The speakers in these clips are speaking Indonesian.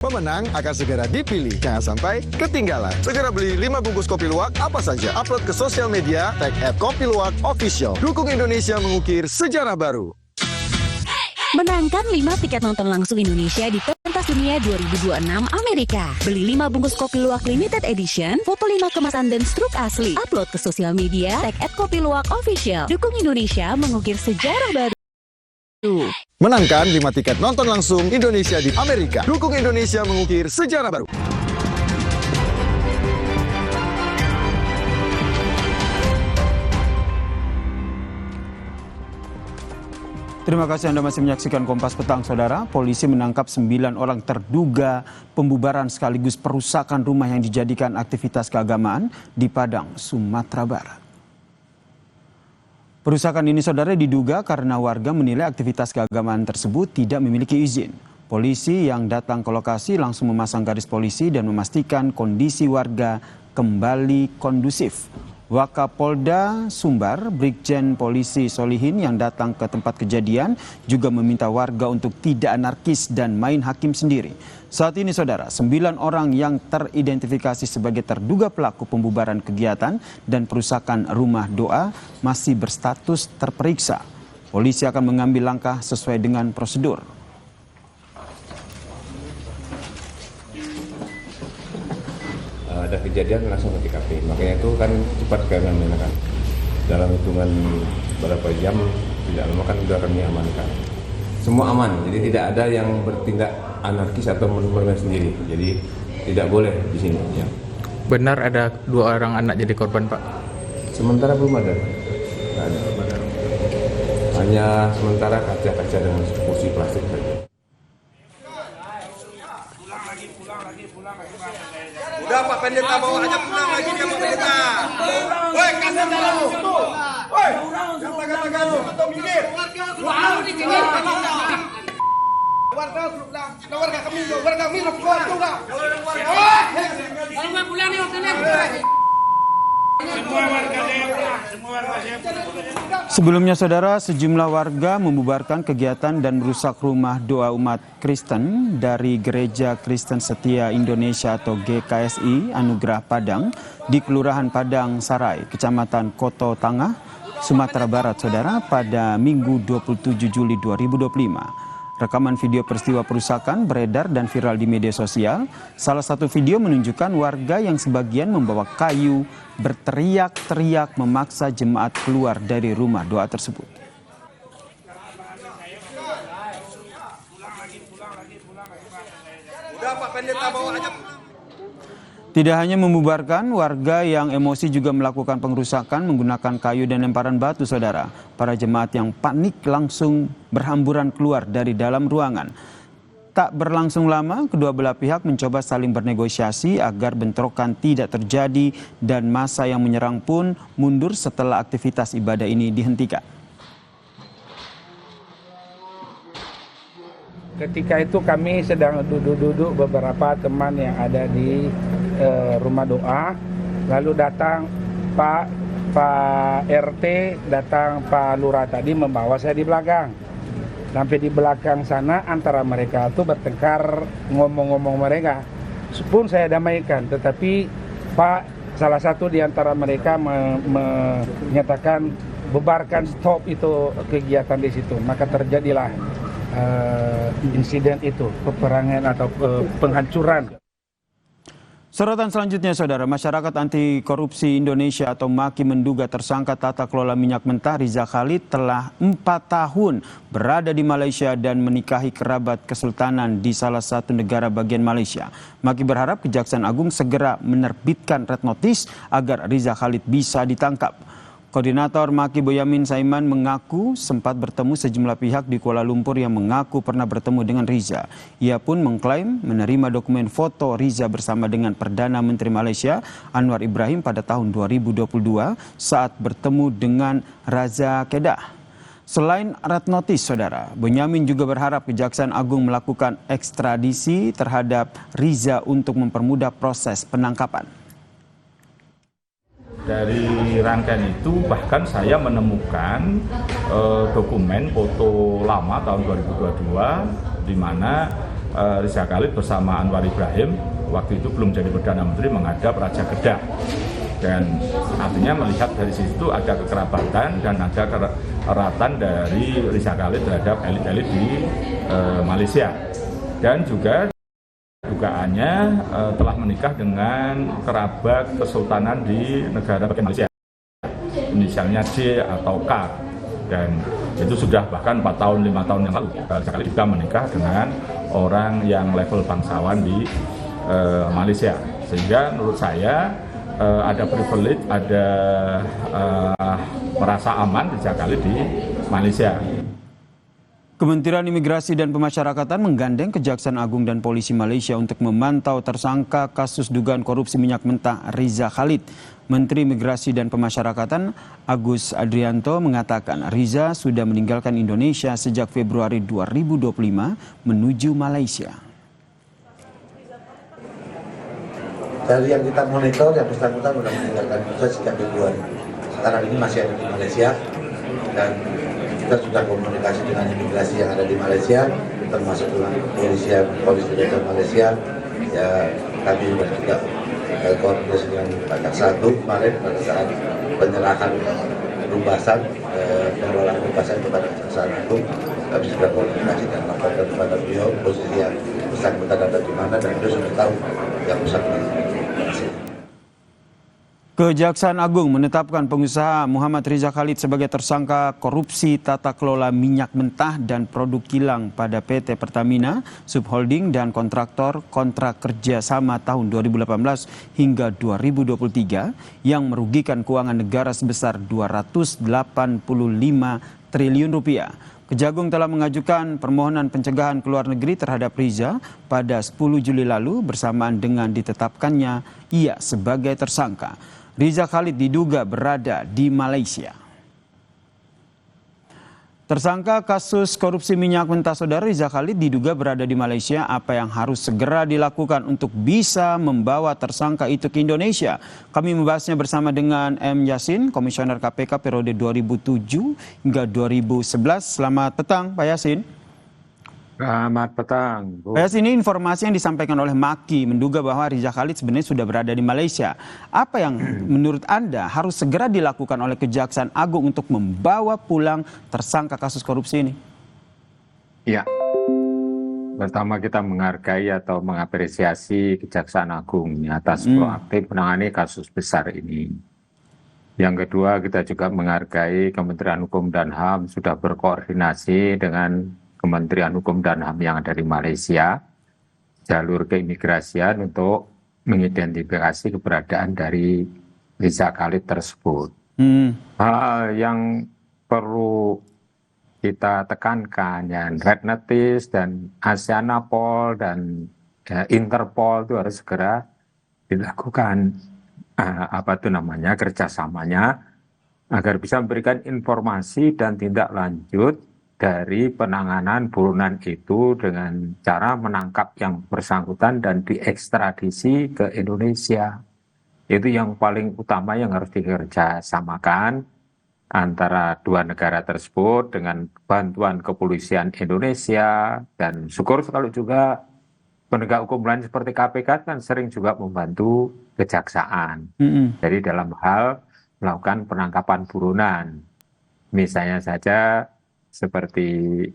Pemenang akan segera dipilih. Jangan sampai ketinggalan. Segera beli 5 bungkus kopi luwak apa saja. Upload ke sosial media, tag @kopiluwakofficial. Dukung Indonesia mengukir sejarah baru. Menangkan 5 tiket nonton langsung Indonesia di Pentas Dunia 2026 Amerika. Beli 5 bungkus kopi luwak limited edition, foto 5 kemasan dan struk asli. Upload ke sosial media, tag @kopiluwakofficial. Dukung Indonesia mengukir sejarah baru. Menangkan 5 tiket nonton langsung Indonesia di Amerika. Dukung Indonesia mengukir sejarah baru. Terima kasih Anda masih menyaksikan Kompas Petang, Saudara. Polisi menangkap 9 orang terduga pembubaran sekaligus perusakan rumah yang dijadikan aktivitas keagamaan di Padang, Sumatera Barat. Perusakan ini, Saudara, diduga karena warga menilai aktivitas keagamaan tersebut tidak memiliki izin. Polisi yang datang ke lokasi langsung memasang garis polisi dan memastikan kondisi warga kembali kondusif. Wakapolda Sumbar, Brigjen Polisi Solihin yang datang ke tempat kejadian juga meminta warga untuk tidak anarkis dan main hakim sendiri. Saat ini, Saudara, 9 orang yang teridentifikasi sebagai terduga pelaku pembubaran kegiatan dan perusakan rumah doa masih berstatus terperiksa. Polisi akan mengambil langkah sesuai dengan prosedur. Ada kejadian langsung ke TKP, makanya itu kan cepat kami kan. Dalam hitungan berapa jam, tidak lama kan sudah kami amankan. Semua aman, jadi tidak ada yang bertindak anarkis atau bermain sendiri, jadi tidak boleh di sini. Ya. Benar ada 2 orang anak jadi korban, Pak? Sementara belum ada. Tidak ada. Hanya sementara kaca-kaca dengan kursi plastik saja. Udah Pak Pendeta bawa aja pulang lagi dia Pak Pendeta. Woi, kasih dalam situ. Woi, kata-kata lu atau minggir. Wow, di sini. Warga kami keluar tuh enggak. Kalau pulang nih waktu ini. Sebelumnya, Saudara, sejumlah warga membubarkan kegiatan dan merusak rumah doa umat Kristen dari Gereja Kristen Setia Indonesia atau GKSI Anugerah Padang di Kelurahan Padang Sarai, Kecamatan Koto Tangah, Sumatera Barat, Saudara, pada Minggu 27 Juli 2025. Rekaman video peristiwa perusakan beredar dan viral di media sosial. Salah satu video menunjukkan warga yang sebagian membawa kayu berteriak-teriak memaksa jemaat keluar dari rumah doa tersebut. Udah Pak Pendeta bawa aja pulang. Tidak hanya membubarkan, warga yang emosi juga melakukan pengerusakan menggunakan kayu dan lemparan batu, Saudara. Para jemaat yang panik langsung berhamburan keluar dari dalam ruangan. Tak berlangsung lama, kedua belah pihak mencoba saling bernegosiasi agar bentrokan tidak terjadi dan massa yang menyerang pun mundur setelah aktivitas ibadah ini dihentikan. Ketika itu kami sedang duduk-duduk beberapa teman yang ada di rumah doa, lalu datang Pak RT, datang Pak Lurah tadi membawa saya di belakang. Sampai di belakang sana antara mereka itu bertengkar, ngomong-ngomong mereka. Pun saya damaikan, tetapi salah satu di antara mereka menyatakan bubarkan, stop itu kegiatan di situ. Maka terjadilah insiden itu, peperangan atau penghancuran. Sorotan selanjutnya, Saudara, masyarakat anti korupsi Indonesia atau MAKI menduga tersangka tata kelola minyak mentah Riza Khalid telah 4 tahun berada di Malaysia dan menikahi kerabat kesultanan di salah satu negara bagian Malaysia. MAKI berharap Kejaksaan Agung segera menerbitkan red notice agar Riza Khalid bisa ditangkap. Koordinator MAKI Boyamin Saiman mengaku sempat bertemu sejumlah pihak di Kuala Lumpur yang mengaku pernah bertemu dengan Riza. Ia pun mengklaim menerima dokumen foto Riza bersama dengan Perdana Menteri Malaysia Anwar Ibrahim pada tahun 2022 saat bertemu dengan Raza Kedah. Selain red notice, Saudara, Boyamin juga berharap Kejaksaan Agung melakukan ekstradisi terhadap Riza untuk mempermudah proses penangkapan. Dari rangkaian itu bahkan saya menemukan dokumen foto lama tahun 2022 di mana Riza Khalid bersama Anwar Ibrahim waktu itu belum jadi Perdana Menteri menghadap Raja Kedah. Dan artinya melihat dari situ ada kekerabatan dan ada keratan dari Riza Khalid terhadap elit-elit di Malaysia. Dan juga dugaannya telah menikah dengan kerabat kesultanan di negara bagian Malaysia, inisialnya C atau K. Dan itu sudah bahkan 4 tahun, 5 tahun yang lalu Riza Khalid juga menikah dengan orang yang level bangsawan di Malaysia. Sehingga menurut saya ada privilege, ada merasa aman Riza Khalid di Malaysia. Kementerian Imigrasi dan Pemasyarakatan menggandeng Kejaksaan Agung dan Polisi Malaysia untuk memantau tersangka kasus dugaan korupsi minyak mentah Riza Khalid. Menteri Imigrasi dan Pemasyarakatan Agus Adrianto mengatakan Riza sudah meninggalkan Indonesia sejak Februari 2025 menuju Malaysia. Dari yang kita monitor, yang bersangkutan sudah meninggalkan Indonesia sejak Februari. Sekarang ini masih ada di Malaysia dan kita sudah komunikasi dengan imigrasi yang ada di Malaysia, termasuk dengan polisi dari Malaysia. Ya, kami juga koordinasi dengan Pak Jaksa Agung kemarin pada saat penyerahan rubasan, pengelolaan rubasan kepada Jaksa Agung. Kami sudah koordinasi dan laporkan kepada beliau posisi yang bersangkutan ada di mana dan beliau sudah tahu yang bersangkutan. Kejaksaan Agung menetapkan pengusaha Muhammad Riza Khalid sebagai tersangka korupsi tata kelola minyak mentah dan produk kilang pada PT Pertamina, Subholding dan kontraktor kontrak kerja sama tahun 2018 hingga 2023 yang merugikan keuangan negara sebesar 285 triliun rupiah. Kejagung telah mengajukan permohonan pencegahan ke luar negeri terhadap Riza pada 10 Juli lalu bersamaan dengan ditetapkannya ia sebagai tersangka. Riza Khalid diduga berada di Malaysia. Tersangka kasus korupsi minyak mentah saudara Riza Khalid diduga berada di Malaysia. Apa yang harus segera dilakukan untuk bisa membawa tersangka itu ke Indonesia? Kami membahasnya bersama dengan M. Yasin, Komisioner KPK periode 2007 hingga 2011. Selamat petang Pak Yasin. Selamat petang, Bu. Pak Yasin, ini informasi yang disampaikan oleh Maki menduga bahwa Riza Khalid sebenarnya sudah berada di Malaysia. Apa yang menurut Anda harus segera dilakukan oleh Kejaksaan Agung untuk membawa pulang tersangka kasus korupsi ini? Ya, pertama kita menghargai atau mengapresiasi Kejaksaan Agung atas proaktif menangani kasus besar ini. Yang kedua, kita juga menghargai Kementerian Hukum dan HAM sudah berkoordinasi dengan Kementerian Hukum dan HAM yang ada di Malaysia, jalur keimigrasian untuk mengidentifikasi keberadaan dari Riza Khalid tersebut. Hal yang perlu kita tekankan, ya, Red Notice dan ASEANAPOL dan Interpol itu harus segera dilakukan kerjasamanya agar bisa memberikan informasi dan tindak lanjut dari penanganan buronan itu dengan cara menangkap yang bersangkutan dan diekstradisi ke Indonesia. Itu yang paling utama yang harus dikerjasamakan antara dua negara tersebut dengan bantuan kepolisian Indonesia, dan syukur sekali juga penegak hukum lain seperti KPK kan sering juga membantu kejaksaan. Jadi dalam hal melakukan penangkapan buronan. Misalnya saja seperti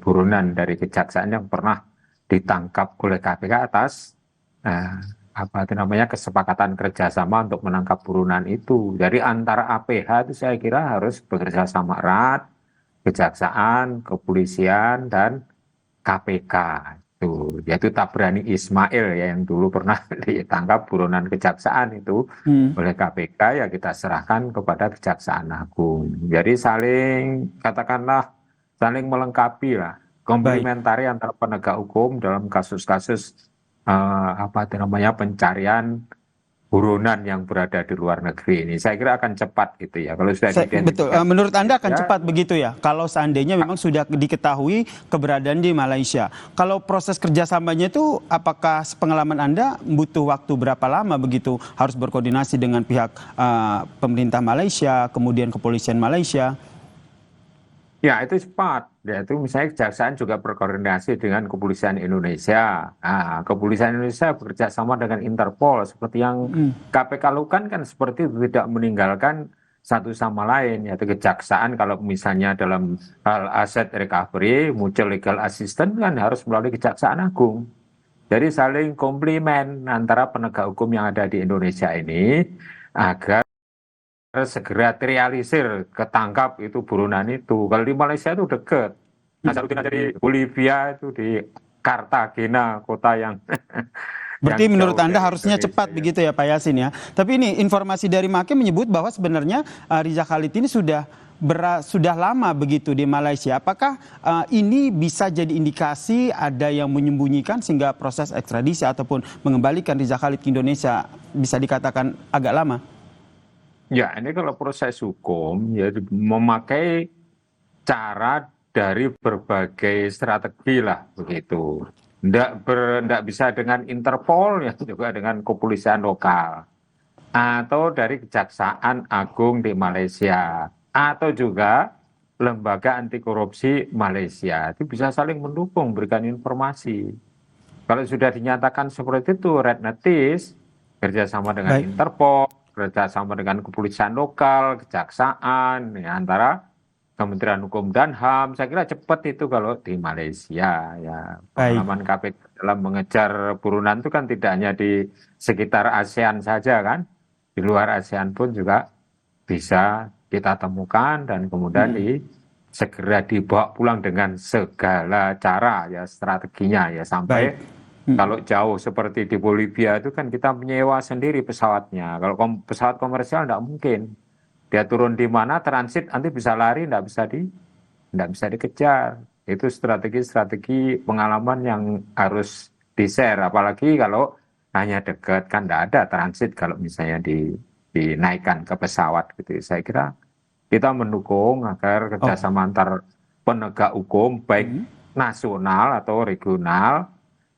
buronan dari kejaksaan yang pernah ditangkap oleh KPK atas kesepakatan kerjasama untuk menangkap buronan itu. Jadi antara APH itu saya kira harus bekerja sama erat, kejaksaan, kepolisian dan KPK. Itu yaitu Tabrani Ismail ya, yang dulu pernah ditangkap buronan kejaksaan itu oleh KPK, ya kita serahkan kepada Kejaksaan Agung. Jadi saling melengkapi lah, komplementari antara penegak hukum dalam kasus-kasus pencarian buronan yang berada di luar negeri ini. Saya kira akan cepat gitu ya. Kalau sudah betul. Menurut Anda akan cepat begitu ya? Kalau seandainya memang sudah diketahui keberadaan di Malaysia. Kalau proses kerjasamanya itu, apakah pengalaman Anda butuh waktu berapa lama begitu? Harus berkoordinasi dengan pihak pemerintah Malaysia, kemudian kepolisian Malaysia? Ya, itu cepat. Ya, itu misalnya kejaksaan juga berkoordinasi dengan Kepolisian Indonesia. Nah, Kepolisian Indonesia bekerja sama dengan Interpol, seperti yang KPK lakukan kan seperti itu, tidak meninggalkan satu sama lain. Yaitu kejaksaan kalau misalnya dalam hal aset recovery, mutual legal assistance kan harus melalui Kejaksaan Agung. Jadi saling komplimen antara penegak hukum yang ada di Indonesia ini agar segera terrealisir, ketangkap itu buronan itu. Kalau di Malaysia itu deket. Nazaruddin aja di Bolivia, itu di Cartagena, kota yang Berarti yang menurut jauh Anda dari harusnya Indonesia, cepat ya. begitu ya Pak Yasin ya. Tapi ini informasi dari Maki menyebut bahwa sebenarnya Riza Khalid ini sudah lama begitu di Malaysia. Apakah ini bisa jadi indikasi ada yang menyembunyikan sehingga proses ekstradisi ataupun mengembalikan Riza Khalid ke Indonesia bisa dikatakan agak lama? Ya, ini kalau proses hukum ya memakai cara dari berbagai strategi lah begitu. Nggak bisa dengan Interpol ya juga dengan kepolisian lokal atau dari Kejaksaan Agung di Malaysia atau juga lembaga anti korupsi Malaysia itu bisa saling mendukung, berikan informasi. Kalau sudah dinyatakan seperti itu red notice kerjasama dengan Interpol, kerjasama dengan kepolisian lokal, kejaksaan, ya, antara Kementerian Hukum dan HAM, saya kira cepat itu kalau di Malaysia. Ya, pengalaman KPK dalam mengejar buronan itu kan tidak hanya di sekitar ASEAN saja kan, di luar ASEAN pun juga bisa kita temukan dan kemudian segera dibawa pulang dengan segala cara ya strateginya ya sampai kalau jauh seperti di Bolivia itu kan kita menyewa sendiri pesawatnya. Kalau pesawat komersial tidak mungkin. Dia turun di mana, transit, nanti bisa lari, tidak bisa dikejar. Itu strategi-strategi pengalaman yang harus di-share. Apalagi kalau hanya dekat, kan tidak ada transit kalau misalnya dinaikkan ke pesawat. Gitu. Saya kira kita mendukung agar kerjasama antar penegak hukum, baik nasional atau regional,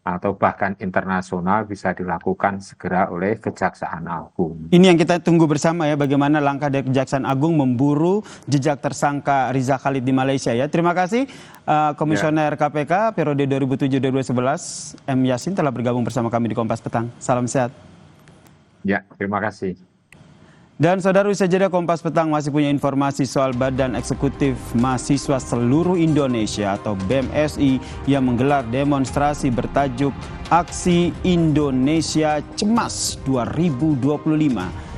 atau bahkan internasional bisa dilakukan segera oleh Kejaksaan Agung. Ini yang kita tunggu bersama ya, bagaimana langkah dari Kejaksaan Agung memburu jejak tersangka Riza Khalid di Malaysia ya. Terima kasih Komisioner KPK periode 2007-2011 M. Yasin telah bergabung bersama kami di Kompas Petang. Salam sehat. Ya, terima kasih. Dan saudara, usai jeda Kompas Petang masih punya informasi soal Badan Eksekutif Mahasiswa Seluruh Indonesia atau BEMSI yang menggelar demonstrasi bertajuk Aksi Indonesia Cemas 2025